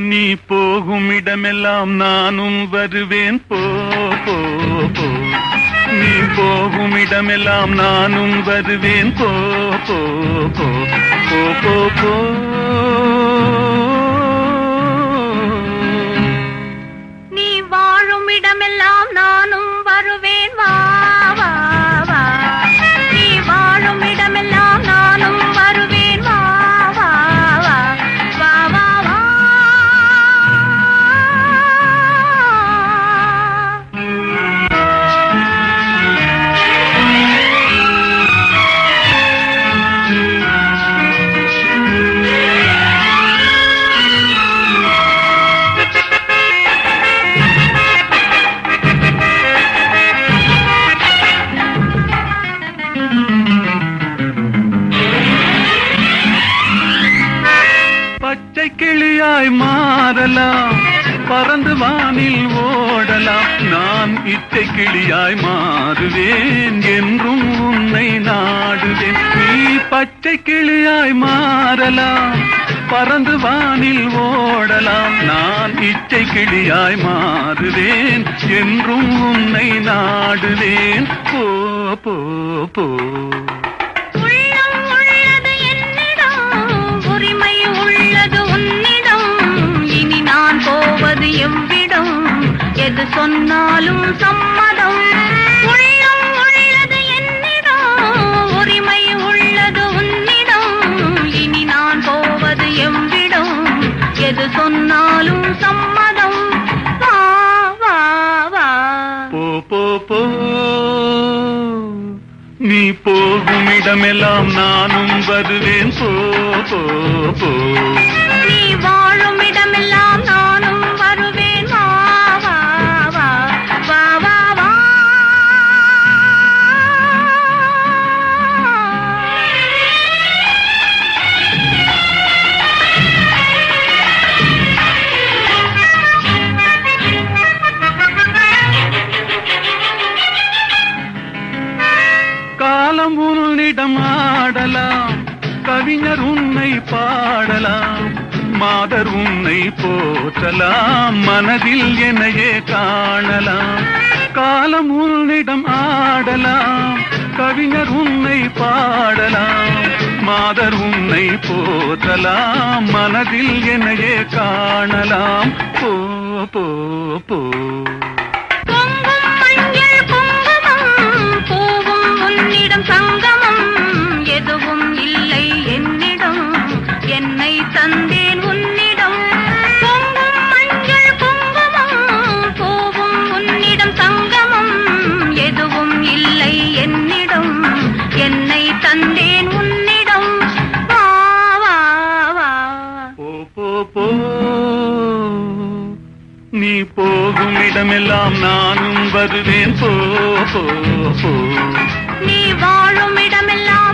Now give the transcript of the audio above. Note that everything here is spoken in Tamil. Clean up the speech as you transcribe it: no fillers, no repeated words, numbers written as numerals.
நீ போகும் இடமெல்லாம் நானும் வருவேன் போ போ போ. நீ போகும் இடமெல்லாம் நானும் வருவேன் போ போ போ போ போ போ. நீ வாழும் இடமெல்லாம் நானும் வருவேன் வா வா வா. நீ வாழும் இடமெல்லாம் நானும் வருவேன் வா வா வா வா வா வா. பச்சை கிளியாய் மாறலாம், பறந்து வானில் ஓடலாம். நான் இச்சை கிளியாய் மாறுவேன், என்றும் உன்னை நாடுவேன். நீ பச்சை கிளியாய் மாறலாம், பறந்து வானில் ஓடலாம். நான் இச்சை கிளியாய் மாறுவேன், என்றும் உன்னை நாடுவேன். போ போ போ. எவ்விடம் எது சொன்னாலும் சம்மதம். உள்ளம் உள்ளது என்னிடம், உரிமை உள்ளது உன்னிடம். இனி நான் போவது எவ்விடம் எது சொன்னாலும் சம்மதம். வா வா வா. போ போ போ. நீ போகும் இடமெல்லாம் நானும் வருவேன் போ போ போ. நீ வாழும் இடமெல்லாம் நானும் வருவேன் வா வா வா வா வா வா. காலம் உன்னிடம் ஆடலாம், கவிஞர் உன்னை பாடலாம். மாதர் உன்னை போற்றலாம், மனதில் என்னையே காணலாம். காலம் உன்னிடம் ஆடலாம், கவிஞர் உன்னை பாடலாம். மாதர் உன்னை போற்றலாம், மனதில் என்னையே காணலாம். போ போ போ. சங்கமம் எதுவும் இல்லை என்னிடம், என்னை தந்தேன் உன்னிடம். பொங்கும் மஞ்சள் குங்குமம் பூவும் உன்னிடம், சங்கமம் எதுவும் இல்லை என்னிடம், என்னை தந்தேன் உன்னிடம். வா வா வா. போ போ போ. நீ போகும் இடமெல்லாம் நானும் வருவேன் போ போ போ. நீ வாழும் இடமெல்லாம்